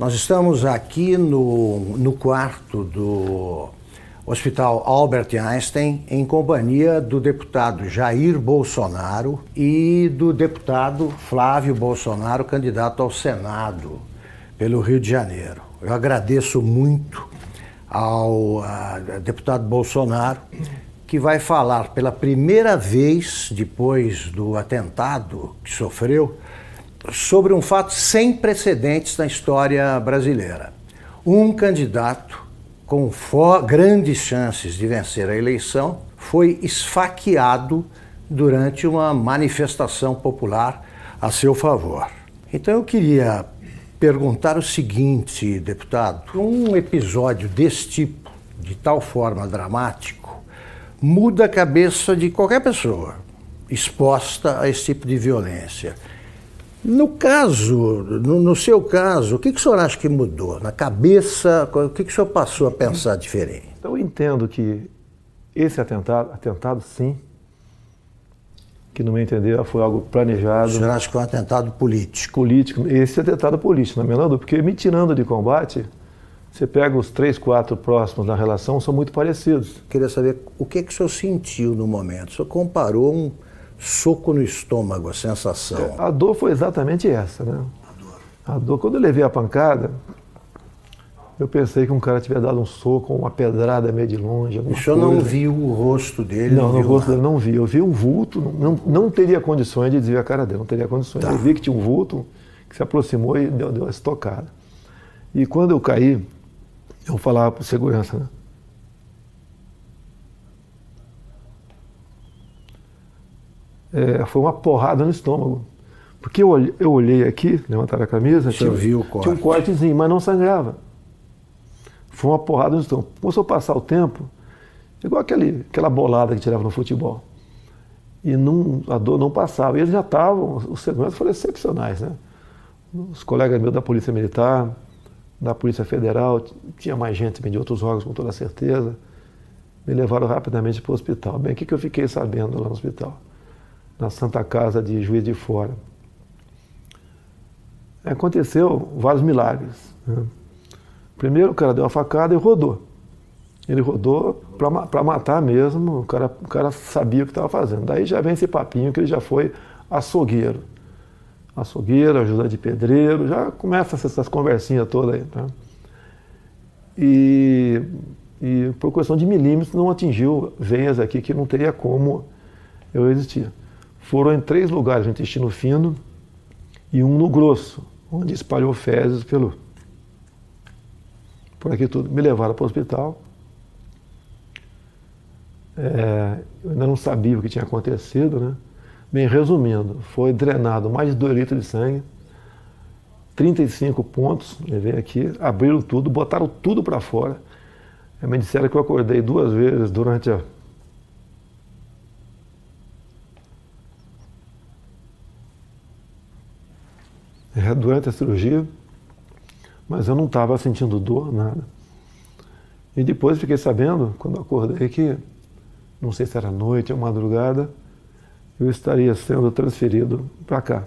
Nós estamos aqui no quarto do Hospital Albert Einstein, em companhia do deputado Jair Bolsonaro e do deputado Flávio Bolsonaro, candidato ao Senado pelo Rio de Janeiro. Eu agradeço muito ao deputado Bolsonaro, que vai falar pela primeira vez, depois do atentado que sofreu, sobre um fato sem precedentes na história brasileira. Um candidato com grandes chances de vencer a eleição foi esfaqueado durante uma manifestação popular a seu favor. Então eu queria perguntar o seguinte, deputado: um episódio desse tipo, de tal forma dramático, muda a cabeça de qualquer pessoa exposta a esse tipo de violência. No seu caso, o que o senhor acha que mudou? Na cabeça, o que o senhor passou a pensar diferente? Eu entendo que esse atentado sim, que no meu entender foi algo planejado. O senhor acha que foi um atentado político? Político, esse atentado político, na menor dúvida, porque me tirando de combate, você pega os 3, 4 próximos na relação, são muito parecidos. Queria saber o que o senhor sentiu no momento. O senhor comparou um soco no estômago, a sensação. A dor foi exatamente essa, né? A dor. Quando eu levei a pancada, eu pensei que um cara tivesse dado um soco, uma pedrada meio de longe. O senhor não viu o rosto dele? Não, no rosto dele não vi. Eu vi um vulto, não teria condições de desviar a cara dele, não teria condições. Tá. Eu vi que tinha um vulto que se aproximou e deu uma estocada. E quando eu caí, eu falava para o segurança, né? Foi uma porrada no estômago. Porque eu olhei aqui, levantaram a camisa, tinha um cortezinho, mas não sangrava. Foi uma porrada no estômago. Começou a passar o tempo, igual aquela bolada que tirava no futebol. E a dor não passava. E eles já estavam, os seguranças foram excepcionais, né? Os colegas meus da Polícia Militar, da Polícia Federal, tinha mais gente também de outros órgãos, com toda certeza. Me levaram rapidamente para o hospital. Bem, o que eu fiquei sabendo lá no hospital? Na Santa Casa de Juiz de Fora. Aconteceu vários milagres, né? Primeiro o cara deu uma facada e rodou. Ele rodou para matar mesmo, o cara sabia o que estava fazendo. Daí já vem esse papinho que ele já foi açougueiro. Açougueiro, ajuda de pedreiro, já começa essas conversinhas todas aí. Tá? E por questão de milímetros não atingiu veias aqui que não teria como eu resistir. Foram em 3 lugares no intestino fino e um no grosso, onde espalhou fezes por aqui tudo. Me levaram para o hospital. Eu ainda não sabia o que tinha acontecido, né? Bem, resumindo, foi drenado mais de 2 litros de sangue, 35 pontos, levei aqui, abriram tudo, botaram tudo para fora. Me disseram que eu acordei 2 vezes durante a cirurgia, mas eu não estava sentindo dor, nada. E depois fiquei sabendo, quando eu acordei, que, não sei se era noite ou madrugada, eu estaria sendo transferido para cá,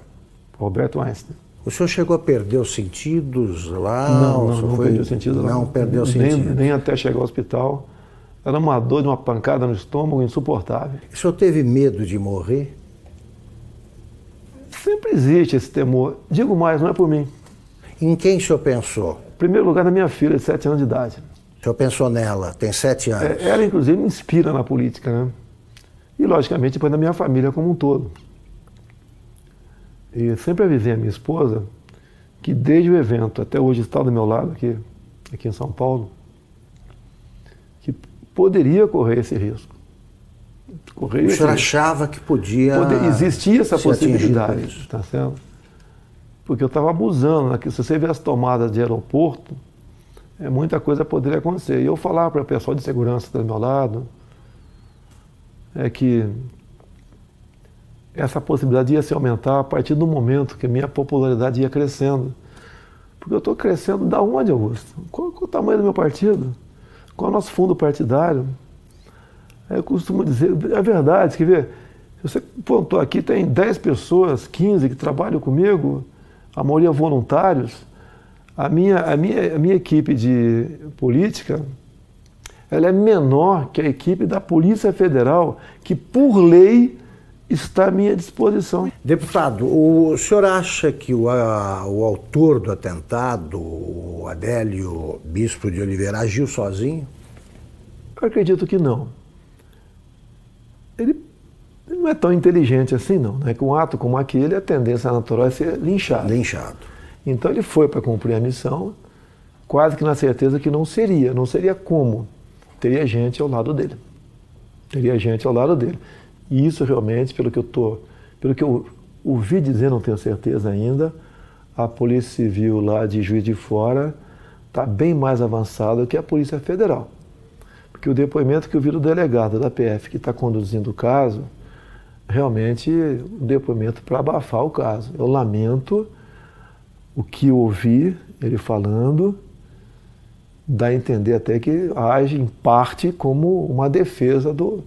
para Albert Einstein. O senhor chegou a perder os sentidos lá? Não perdi os sentidos lá. Não perdeu os sentidos? Nem até chegar ao hospital. Era uma dor de uma pancada no estômago insuportável. O senhor teve medo de morrer? Sempre existe esse temor. Digo mais, não é por mim. Em quem o senhor pensou? Em primeiro lugar, na minha filha de 7 anos de idade. O senhor pensou nela, tem 7 anos. Ela, inclusive, me inspira na política, né? E, logicamente, depois na minha família como um todo. E sempre avisei a minha esposa que, desde o evento até hoje, está do meu lado aqui em São Paulo, que poderia correr esse risco. O senhor achava que existia essa possibilidade, tá certo? Porque eu estava abusando, né? Se você vê as tomadas de aeroporto, muita coisa poderia acontecer. E eu falava para o pessoal de segurança do meu lado, que essa possibilidade ia se aumentar a partir do momento que a minha popularidade ia crescendo. Porque eu estou crescendo da onde, Augusto? Qual é o tamanho do meu partido? Qual é o nosso fundo partidário? Eu costumo dizer, é verdade, quer ver, se você pontuar aqui, tem 10 pessoas, 15 que trabalham comigo, a maioria voluntários, A minha equipe de política, ela é menor que a equipe da Polícia Federal, que por lei está à minha disposição. Deputado, o senhor acha que o autor do atentado, o Adélio Bispo de Oliveira, agiu sozinho? Eu acredito que não. Ele não é tão inteligente assim, não. Né? Com um ato como aquele, a tendência natural é ser linchado. Então ele foi para cumprir a missão, quase que na certeza que não seria. Não seria como? Teria gente ao lado dele. E isso realmente, pelo que eu ouvi dizer, não tenho certeza ainda, a Polícia Civil lá de Juiz de Fora está bem mais avançada que a Polícia Federal. Porque o depoimento que eu vi do delegado da PF que está conduzindo o caso, realmente um depoimento para abafar o caso. Eu lamento o que eu ouvi ele falando, dá a entender até que age em parte como uma defesa do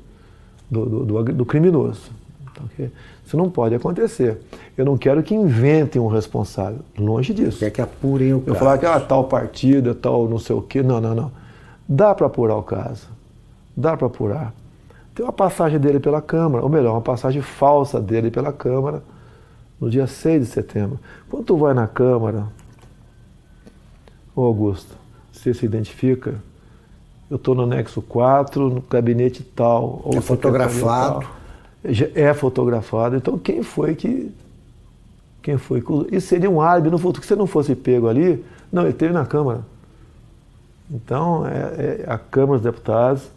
criminoso. Então, isso não pode acontecer. Eu não quero que inventem um responsável, longe disso. Quer que apurem o caso. Eu falar que tal partido, tal não sei o quê, não. Dá para apurar o caso, dá para apurar. Tem uma passagem dele pela Câmara, ou melhor, uma passagem falsa dele pela Câmara, no dia 6 de setembro. Quando tu vai na Câmara, ô Augusto, você se identifica, eu estou no anexo 4, no gabinete tal. Ou é fotografado. Tal. É fotografado. Então quem foi que... Isso seria um álibi no futuro, que se não fosse pego ali, não, ele esteve na Câmara. Então, a Câmara dos Deputados,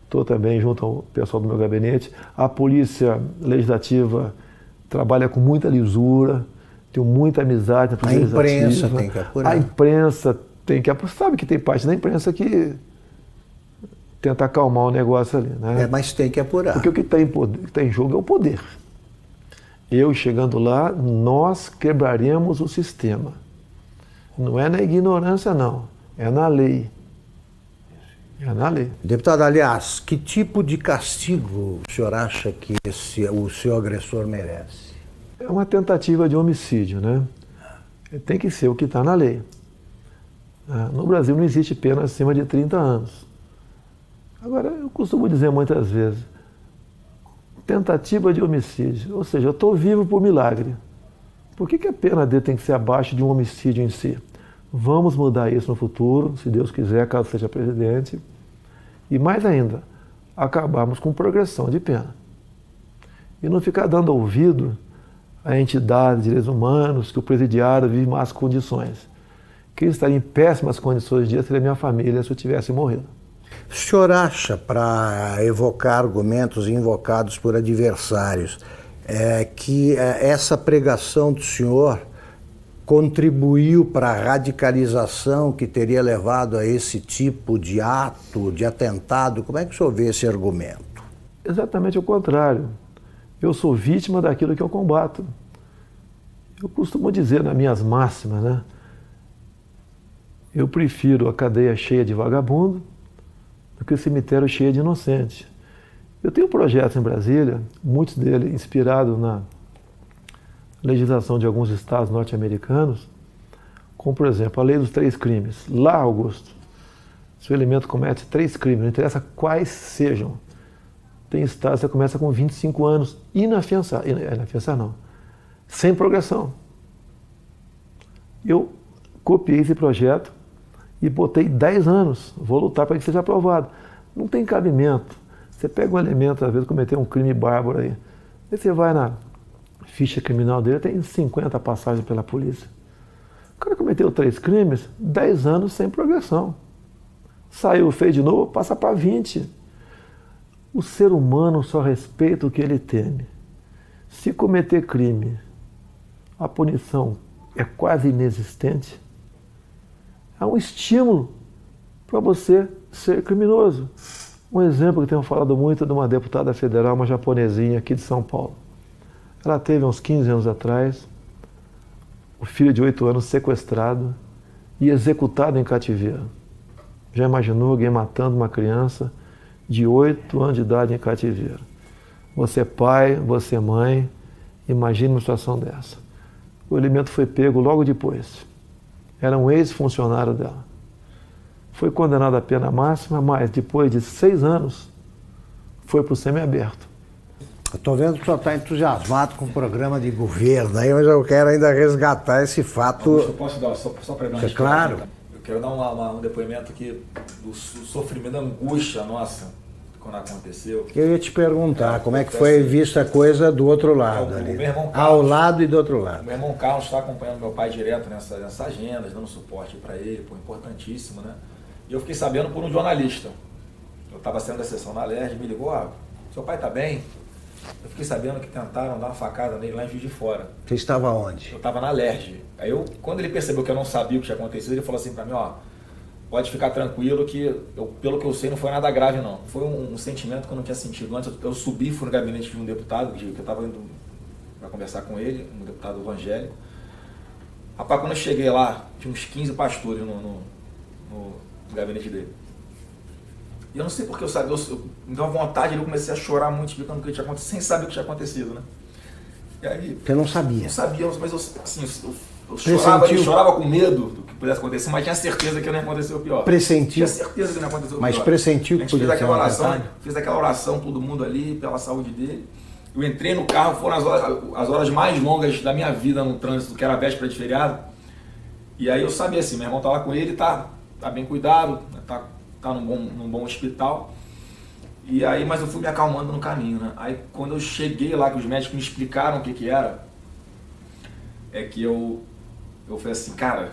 estou também junto ao pessoal do meu gabinete, a Polícia Legislativa trabalha com muita lisura, tenho muita amizade na Polícia Legislativa. A imprensa tem que apurar. A imprensa tem que apurar. Sabe que tem parte da imprensa que tenta acalmar o negócio ali, né? Mas tem que apurar. Porque o que está em jogo é o poder. Eu chegando lá, nós quebraremos o sistema. Não é na ignorância, não. É na lei. É na lei. Deputado, aliás, que tipo de castigo o senhor acha que o seu agressor merece? É uma tentativa de homicídio, né? Tem que ser o que está na lei. No Brasil não existe pena acima de 30 anos. Agora, eu costumo dizer muitas vezes, tentativa de homicídio, ou seja, eu estou vivo por milagre. Por que a pena dele tem que ser abaixo de um homicídio em si? Vamos mudar isso no futuro, se Deus quiser, caso seja presidente. E mais ainda, acabarmos com progressão de pena. E não ficar dando ouvido a entidades de direitos humanos que o presidiário vive em más condições. Quem estaria em péssimas condições de dia seria minha família se eu tivesse morrido. O senhor acha, para evocar argumentos invocados por adversários, que essa pregação do senhor contribuiu para a radicalização que teria levado a esse tipo de ato, de atentado? Como é que o senhor vê esse argumento? Exatamente o contrário. Eu sou vítima daquilo que eu combato. Eu costumo dizer nas minhas máximas, né? Eu prefiro a cadeia cheia de vagabundo do que o cemitério cheio de inocente. Eu tenho projetos em Brasília, muitos deles inspirados na legislação de alguns estados norte-americanos, como, por exemplo, a lei dos 3 crimes. Lá, Augusto, se o elemento comete 3 crimes, não interessa quais sejam, tem estados que você começa com 25 anos, inafiançado não, sem progressão. Eu copiei esse projeto e botei 10 anos, vou lutar para que seja aprovado. Não tem cabimento. Você pega um elemento, às vezes, cometer um crime bárbaro aí, aí você vai na ficha criminal dele, tem 50 passagens pela polícia. O cara cometeu 3 crimes, 10 anos sem progressão. Saiu, fez de novo, passa para 20. O ser humano só respeita o que ele teme. Se cometer crime, a punição é quase inexistente, é um estímulo para você ser criminoso. Um exemplo que tenho falado muito de uma deputada federal, uma japonesinha aqui de São Paulo. Ela teve uns 15 anos atrás, o filho de 8 anos sequestrado e executado em cativeiro. Já imaginou alguém matando uma criança de 8 anos de idade em cativeiro? Você é pai, você é mãe, imagine uma situação dessa. O elemento foi pego logo depois. era um ex-funcionário dela. Foi condenado à pena máxima, mas depois de 6 anos foi para o semiaberto. Eu estou vendo que o senhor está entusiasmado com o programa de governo aí, mas eu quero ainda resgatar esse fato. Eu posso dar, só para dar uma claro. Eu quero dar um depoimento aqui do sofrimento, da angústia nossa quando aconteceu. Eu ia te perguntar como é que foi vista a coisa do outro lado ali. Meu irmão Carlos, ao lado e do outro lado. Meu irmão Carlos está acompanhando meu pai direto nessa agenda, dando suporte para ele, pô, importantíssimo, né? E eu fiquei sabendo por um jornalista. Eu estava saindo da sessão na LERJ, me ligou, seu pai está bem? Eu fiquei sabendo que tentaram dar uma facada nele lá em Juiz de Fora. Você estava onde? Eu estava na LERJ. Aí quando ele percebeu que eu não sabia o que tinha acontecido, ele falou assim para mim, pode ficar tranquilo que, pelo que eu sei, não foi nada grave não. Foi um sentimento que eu não tinha sentido antes. Eu subi, fui no gabinete de um deputado, que eu estava indo para conversar com ele, um deputado evangélico. Rapaz, quando eu cheguei lá, tinha uns 15 pastores no gabinete dele. E eu não sei porque eu sabia, me deu uma vontade, eu comecei a chorar muito, explicando o que tinha acontecido, sem saber o que tinha acontecido, né? E aí, você não sabia? Não sabia, mas eu chorava com medo do que pudesse acontecer, mas tinha certeza que não ia acontecer o pior. Pressentiu? Tinha certeza que não ia acontecer o pior. Mas pressentiu que podia ser uma fiz aquela oração, todo mundo ali, pela saúde dele. Eu entrei no carro, foram as horas mais longas da minha vida no trânsito, que era a véspera de feriado. E aí eu sabia assim, meu irmão tá lá com ele, tá bem cuidado, tá num bom hospital. E aí, mas eu fui me acalmando no caminho, né? Aí quando eu cheguei lá, que os médicos me explicaram o que era, é que eu falei assim, cara,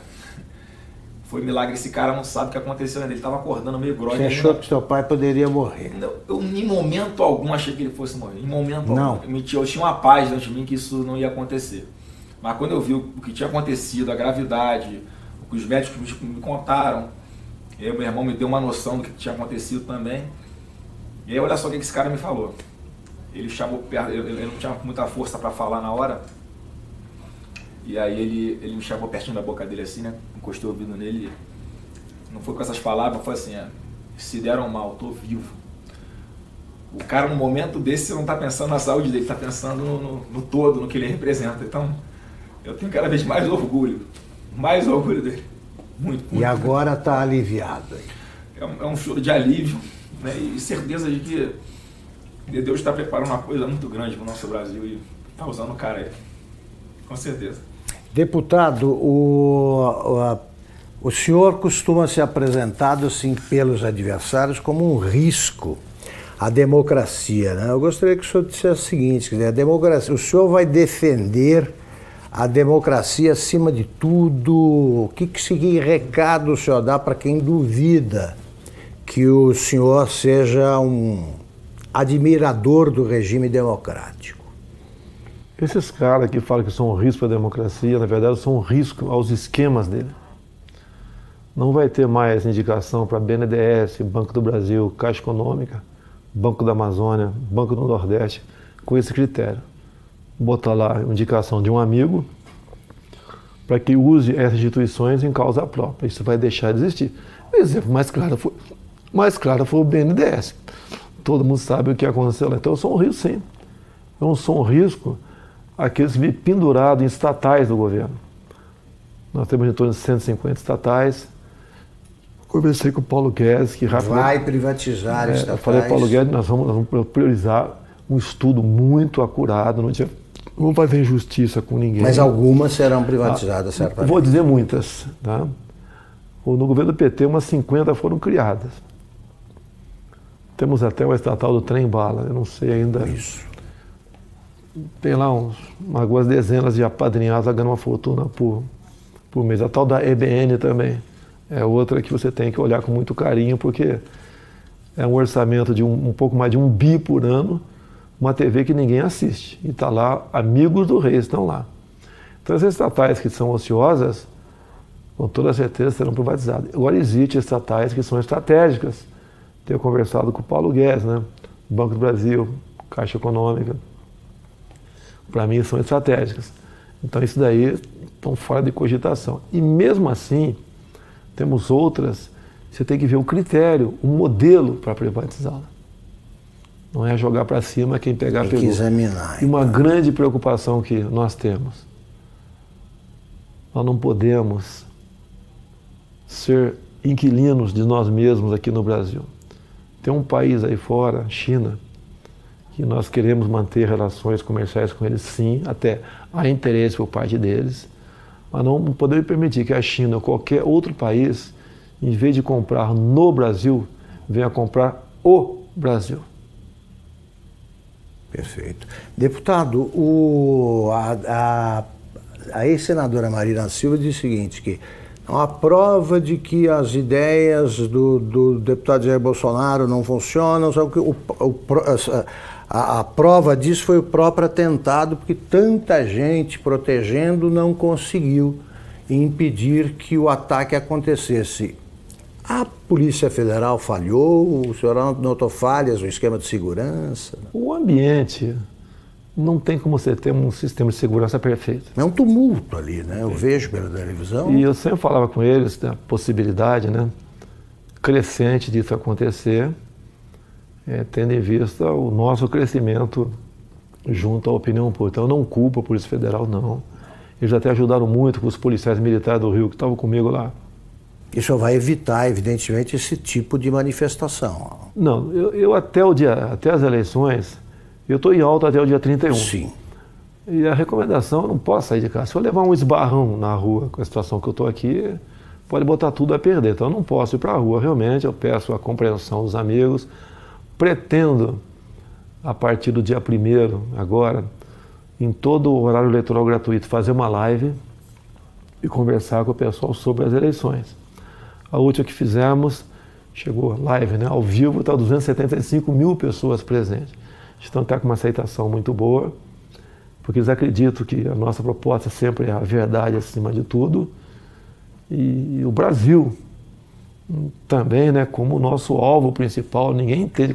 foi milagre, esse cara não sabe o que aconteceu ainda, ele estava acordando meio grogue. Você achou que seu pai poderia morrer? Eu em momento algum achei que ele fosse morrer, em momento não. Algum. Eu tinha uma paz dentro de mim que isso não ia acontecer. Mas quando eu vi o que tinha acontecido, a gravidade, o que os médicos me contaram, e aí meu irmão me deu uma noção do que tinha acontecido também. E aí olha só o que esse cara me falou. Ele chamou perto, ele não tinha muita força para falar na hora. E aí ele me chamou pertinho da boca dele assim, né? Encostei o ouvido nele. Não foi com essas palavras, foi assim, se deram mal, tô vivo. O cara no momento desse não tá pensando na saúde dele, tá pensando no todo, no que ele representa. Então eu tenho cada vez mais orgulho dele. Muito. E agora está aliviado. É um choro de alívio, né? E certeza de que Deus está preparando uma coisa muito grande para o nosso Brasil e está usando o cara aí. Com certeza. Deputado, o senhor costuma ser apresentado assim pelos adversários como um risco à democracia, né? Eu gostaria que o senhor dissesse o seguinte, quer dizer, a democracia, o senhor vai defender a democracia acima de tudo? Que recado o senhor dá para quem duvida que o senhor seja um admirador do regime democrático? Esses caras que falam que são um risco para a democracia, na verdade, são um risco aos esquemas dele. Não vai ter mais indicação para BNDES, Banco do Brasil, Caixa Econômica, Banco da Amazônia, Banco do Nordeste, com esse critério. Botar lá a indicação de um amigo para que use essas instituições em causa própria. Isso vai deixar de existir. O exemplo mais claro foi o BNDES. Todo mundo sabe o que aconteceu lá. Então eu sou um risco, sim. Eu não sou um risco àqueles que vivem pendurados em estatais do governo. Nós temos em torno de 150 estatais. Conversei com o Paulo Guedes, que rapidamente... Vai privatizar estatais. Eu falei, Paulo Guedes, nós vamos priorizar um estudo muito acurado, não vamos fazer injustiça com ninguém. Mas algumas serão privatizadas, certamente. Vou dizer muitas. Tá? No governo do PT, umas 50 foram criadas. Temos até o estatal do trem-bala, eu não sei ainda. Isso. Tem lá algumas dezenas de apadrinhados ganhando uma fortuna por mês. A tal da EBN também é outra que você tem que olhar com muito carinho, porque é um orçamento de um pouco mais de 1 bi por ano, uma TV que ninguém assiste. E está lá, amigos do rei estão lá. Então, as estatais que são ociosas, com toda certeza serão privatizadas. Agora, existem estatais que são estratégicas. Tenho conversado com o Paulo Guedes, né? Banco do Brasil, Caixa Econômica. Para mim, são estratégicas. Então, isso daí estão fora de cogitação. E mesmo assim, temos outras, você tem que ver o critério, o modelo para privatizá-la. Não é jogar para cima, quem pegar pegou. Tem que examinar. E uma grande preocupação que nós temos. Nós não podemos ser inquilinos de nós mesmos aqui no Brasil. Tem um país aí fora, China, que nós queremos manter relações comerciais com eles, sim, até há interesse por parte deles, mas não podemos permitir que a China ou qualquer outro país, em vez de comprar no Brasil, venha comprar o Brasil. Perfeito. Deputado, a ex-senadora Marina Silva disse o seguinte, que a prova de que as ideias do deputado Jair Bolsonaro não funcionam, a prova disso foi o próprio atentado, porque tanta gente protegendo não conseguiu impedir que o ataque acontecesse. A Polícia Federal falhou? O senhor notou falhas no esquema de segurança? O ambiente não tem como você ter um sistema de segurança perfeito. É um tumulto ali, né? Eu vejo pela televisão. E eu sempre falava com eles da possibilidade, né, crescente disso acontecer, tendo em vista o nosso crescimento junto à opinião pública. Então, eu não culpo a Polícia Federal, não. Eles até ajudaram muito com os policiais militares do Rio que estavam comigo lá. Isso vai evitar, evidentemente, esse tipo de manifestação. Não, eu até as eleições, eu estou em alta até o dia 31. Sim. E a recomendação, eu não posso sair de casa. Se eu levar um esbarrão na rua com a situação que eu estou aqui, pode botar tudo a perder. Então eu não posso ir para a rua, realmente. Eu peço a compreensão dos amigos. Pretendo, a partir do dia 1º, agora, em todo o horário eleitoral gratuito, fazer uma live e conversar com o pessoal sobre as eleições. A última que fizemos, chegou live, né, ao vivo, está 275 mil pessoas presentes. Então está com uma aceitação muito boa, porque eles acreditam que a nossa proposta sempre é a verdade acima de tudo. E o Brasil também, né, como o nosso alvo principal, ninguém entende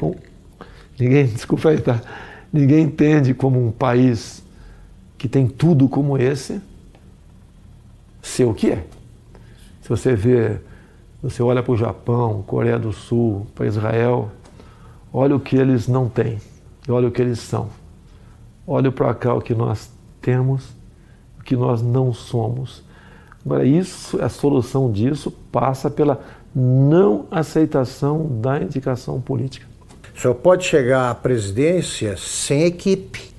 como um país que tem tudo como esse, ser o que é. Se você olha para o Japão, Coreia do Sul, para Israel, olha o que eles não têm, olha o que eles são. Olha para cá o que nós temos, o que nós não somos. Agora, a solução disso passa pela não aceitação da indicação política. O senhor pode chegar à presidência sem equipe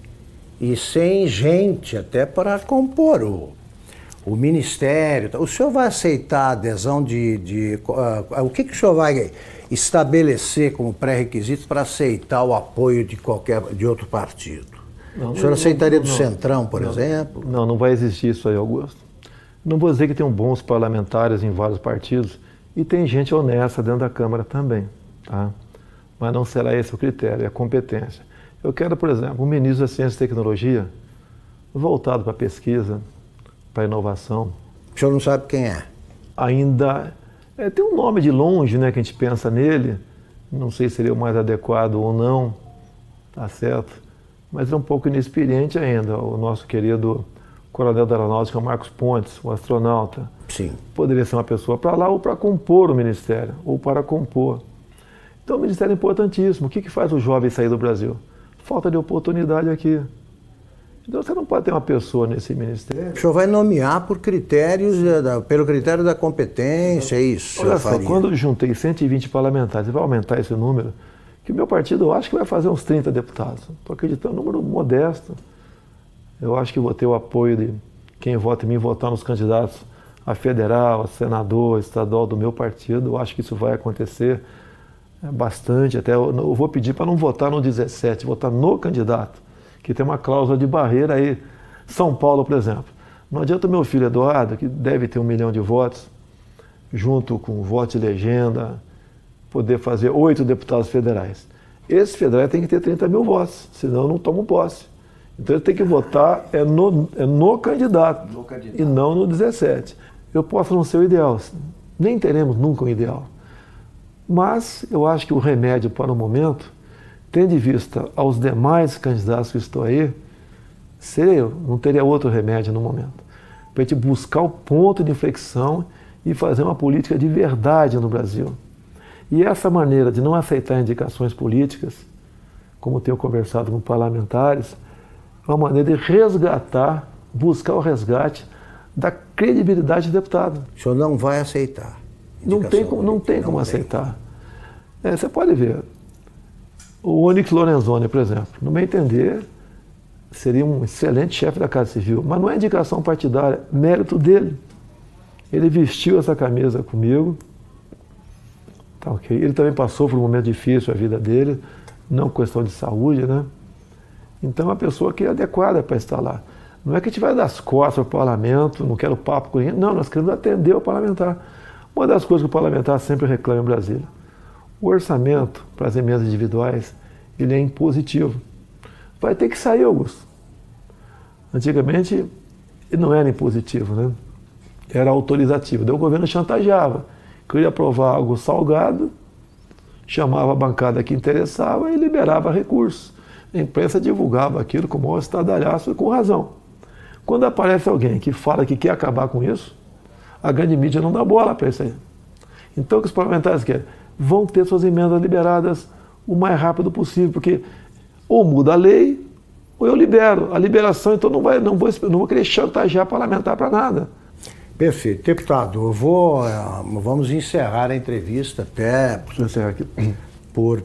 e sem gente, até para compor o ministério. O senhor vai aceitar a adesão o que o senhor vai estabelecer como pré-requisitos para aceitar o apoio de outro partido? O senhor aceitaria do Centrão, por exemplo? Não vai existir isso aí, Augusto. Não vou dizer que tem bons parlamentares em vários partidos e tem gente honesta dentro da Câmara também, tá? Mas não será esse o critério, é a competência. Eu quero, por exemplo, um ministro da Ciência e Tecnologia voltado para a pesquisa, para a inovação. O senhor não sabe quem é? Ainda tem um nome de longe, né, que a gente pensa nele, não sei se seria o mais adequado ou não, tá certo? Mas é um pouco inexperiente ainda, o nosso querido coronel da Aeronáutica, Marcos Pontes, o astronauta. Sim. Poderia ser uma pessoa para lá ou para compor o ministério, ou para compor. Então o ministério é importantíssimo. O que faz o jovem sair do Brasil? Falta de oportunidade aqui. Então você não pode ter uma pessoa nesse ministério. O senhor vai nomear por critérios, pelo critério da competência, é isso? Olha só, quando eu juntei 120 parlamentares, vai aumentar esse número, que o meu partido eu acho que vai fazer uns 30 deputados. Estou acreditando, um número modesto. Eu acho que vou ter o apoio de quem vota em mim, votar nos candidatos a federal, a senador, a estadual do meu partido. Eu acho que isso vai acontecer bastante. Até eu vou pedir para não votar no 17, votar no candidato, que tem uma cláusula de barreira aí. São Paulo, por exemplo. Não adianta o meu filho Eduardo, que deve ter 1 milhão de votos, junto com voto de legenda, poder fazer 8 deputados federais. Esse federal tem que ter 30 mil votos, senão eu não tomo posse. Então ele tem que votar no candidato, e não no 17. Eu posso não ser o ideal, nem teremos nunca um ideal. Mas eu acho que o remédio para o momento, tendo em vista aos demais candidatos que estão aí, seria eu, não teria outro remédio no momento. Para a gente buscar o ponto de inflexão e fazer uma política de verdade no Brasil. E essa maneira de não aceitar indicações políticas, como tenho conversado com parlamentares, é uma maneira de resgatar, buscar o resgate da credibilidade do deputado. O senhor não vai aceitar? Não tem como aceitar. Você pode ver. O Onyx Lorenzoni, por exemplo, no meu entender, seria um excelente chefe da Casa Civil, mas não é indicação partidária, mérito dele. Ele vestiu essa camisa comigo, tá ok? Ele também passou por um momento difícil a vida dele, não questão de saúde, né? Então é uma pessoa que é adequada para estar lá. Não é que a gente vai dar as costas para o parlamento, não quero papo com ninguém, não, nós queremos atender o parlamentar. Uma das coisas que o parlamentar sempre reclama em Brasília, o orçamento para as emendas individuais, ele é impositivo. Vai ter que sair, Augusto. Antigamente, ele não era impositivo, né? Era autorizativo. Daí o governo chantageava. Queria aprovar algo salgado, chamava a bancada que interessava e liberava recursos. A imprensa divulgava aquilo com o maior estardalhaço e com razão. Quando aparece alguém que fala que quer acabar com isso, a grande mídia não dá bola para isso aí. Então o que os parlamentares querem? Vão ter suas emendas liberadas o mais rápido possível, porque ou muda a lei ou eu libero. A liberação, então, não vou querer chantagear parlamentar para nada. Perfeito. Deputado, vamos encerrar a entrevista até por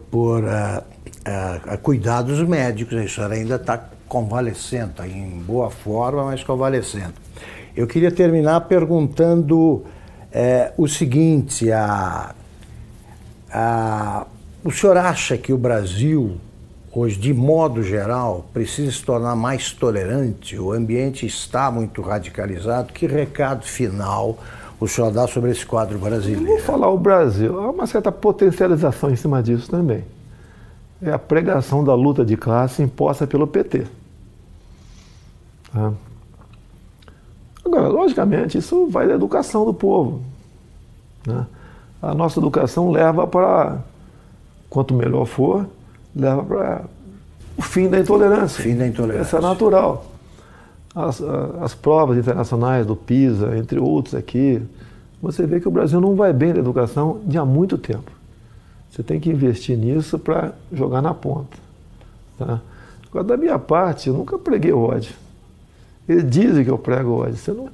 cuidados médicos. A senhora ainda está convalescendo, está em boa forma, mas convalescendo. Eu queria terminar perguntando o seguinte, o senhor acha que o Brasil, hoje, de modo geral, precisa se tornar mais tolerante? O ambiente está muito radicalizado. Que recado final o senhor dá sobre esse quadro brasileiro? Vou falar o Brasil. Há uma certa potencialização em cima disso também. É a pregação da luta de classe imposta pelo PT. Tá? Agora, logicamente, isso vai da educação do povo. Né? A nossa educação leva para, quanto melhor for, leva para o fim da intolerância. Fim da intolerância. Isso é natural. As provas internacionais do PISA, entre outros aqui, você vê que o Brasil não vai bem na educação de há muito tempo. Você tem que investir nisso para jogar na ponta. Tá? Agora, da minha parte, eu nunca preguei ódio. Eles dizem que eu prego ódio.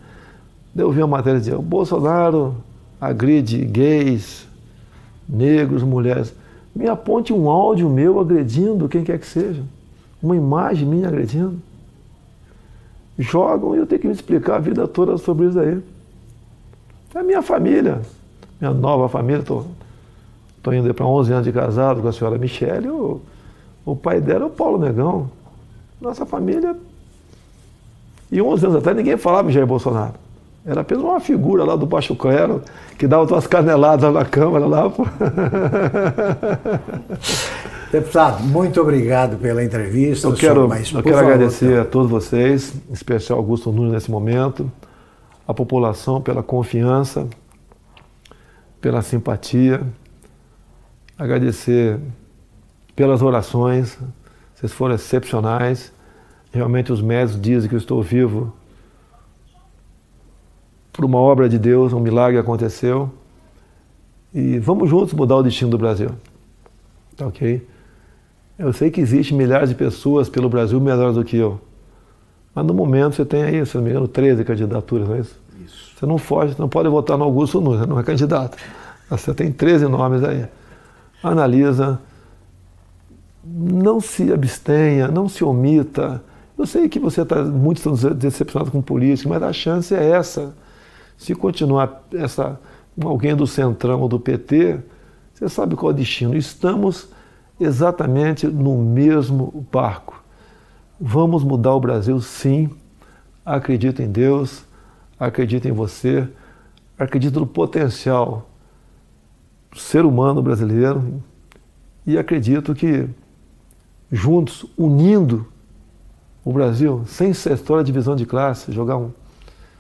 Eu vi uma matéria dizendo, o Bolsonaro agride gays, negros, mulheres. Me aponte um áudio meu agredindo quem quer que seja. Uma imagem minha agredindo. Jogam e eu tenho que me explicar a vida toda sobre isso aí. É a minha família, minha nova família. Estou indo para 11 anos de casado com a senhora Michele. O pai dela é o Paulo Negão. Nossa família. E 11 anos atrás ninguém falava em Jair Bolsonaro. Era apenas uma figura lá do baixo clero que dava umas caneladas na Câmara lá. Deputado, muito obrigado pela entrevista. Eu quero agradecer a todos vocês, em especial Augusto Nunes nesse momento, a população pela confiança, pela simpatia, agradecer pelas orações, vocês foram excepcionais. Realmente os médicos dizem que eu estou vivo por uma obra de Deus, um milagre aconteceu. E vamos juntos mudar o destino do Brasil. Tá ok? Eu sei que existem milhares de pessoas pelo Brasil melhores do que eu. Mas no momento você tem aí, se não me engano, 13 candidaturas, não é isso? Isso. Você não foge, você não pode votar no Augusto Nunes, não é candidato. Você tem 13 nomes aí. Analisa, não se abstenha, não se omita. Eu sei que você está muito decepcionado com política, mas a chance é essa. Se continuar alguém do Centrão ou do PT, você sabe qual é o destino. Estamos exatamente no mesmo barco. Vamos mudar o Brasil, sim. Acredito em Deus, acredito em você, acredito no potencial do ser humano brasileiro e acredito que juntos, unindo o Brasil, sem essa história de divisão de classe, jogar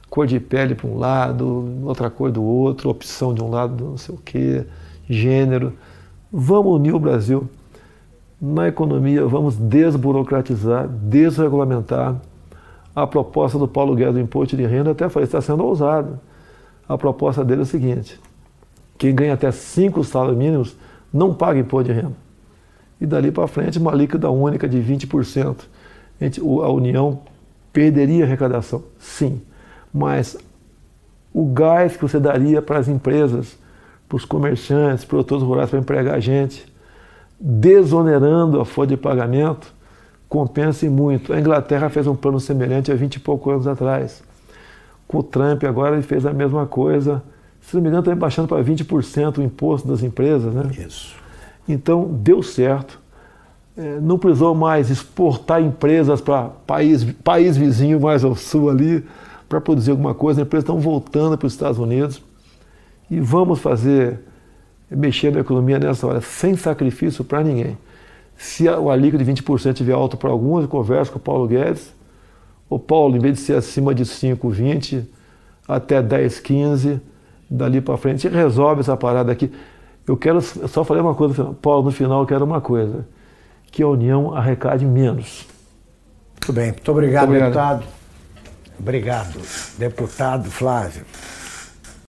cor de pele para um lado, outra cor do outro, opção de um lado, não sei o quê, gênero. Vamos unir o Brasil. Na economia, vamos desburocratizar, desregulamentar. A proposta do Paulo Guedes do imposto de renda, até falei, está sendo ousada. A proposta dele é o seguinte, quem ganha até 5 salários mínimos não paga imposto de renda. E dali para frente, uma alíquota única de 20%. A União perderia a arrecadação, sim. Mas o gás que você daria para as empresas, para os comerciantes, produtores rurais para empregar gente, desonerando a folha de pagamento, compensa muito. A Inglaterra fez um plano semelhante há 20 e poucos anos atrás. Com o Trump agora ele fez a mesma coisa. Se não me engano, está baixando para 20% o imposto das empresas, né? Isso. Então, deu certo. Não precisou mais exportar empresas para país vizinho mais ao sul ali para produzir alguma coisa. As empresas estão voltando para os Estados Unidos e vamos mexer na economia nessa hora, sem sacrifício para ninguém. Se o alíquota de 20% estiver alto para alguns, eu converso com o Paulo Guedes. O Paulo, em vez de ser acima de 5, 20, até 10, 15, dali para frente, resolve essa parada aqui. Eu só falei uma coisa, Paulo, no final eu quero uma coisa, que a União arrecade menos. Muito bem, muito obrigado, deputado. Obrigado, deputado Flávio.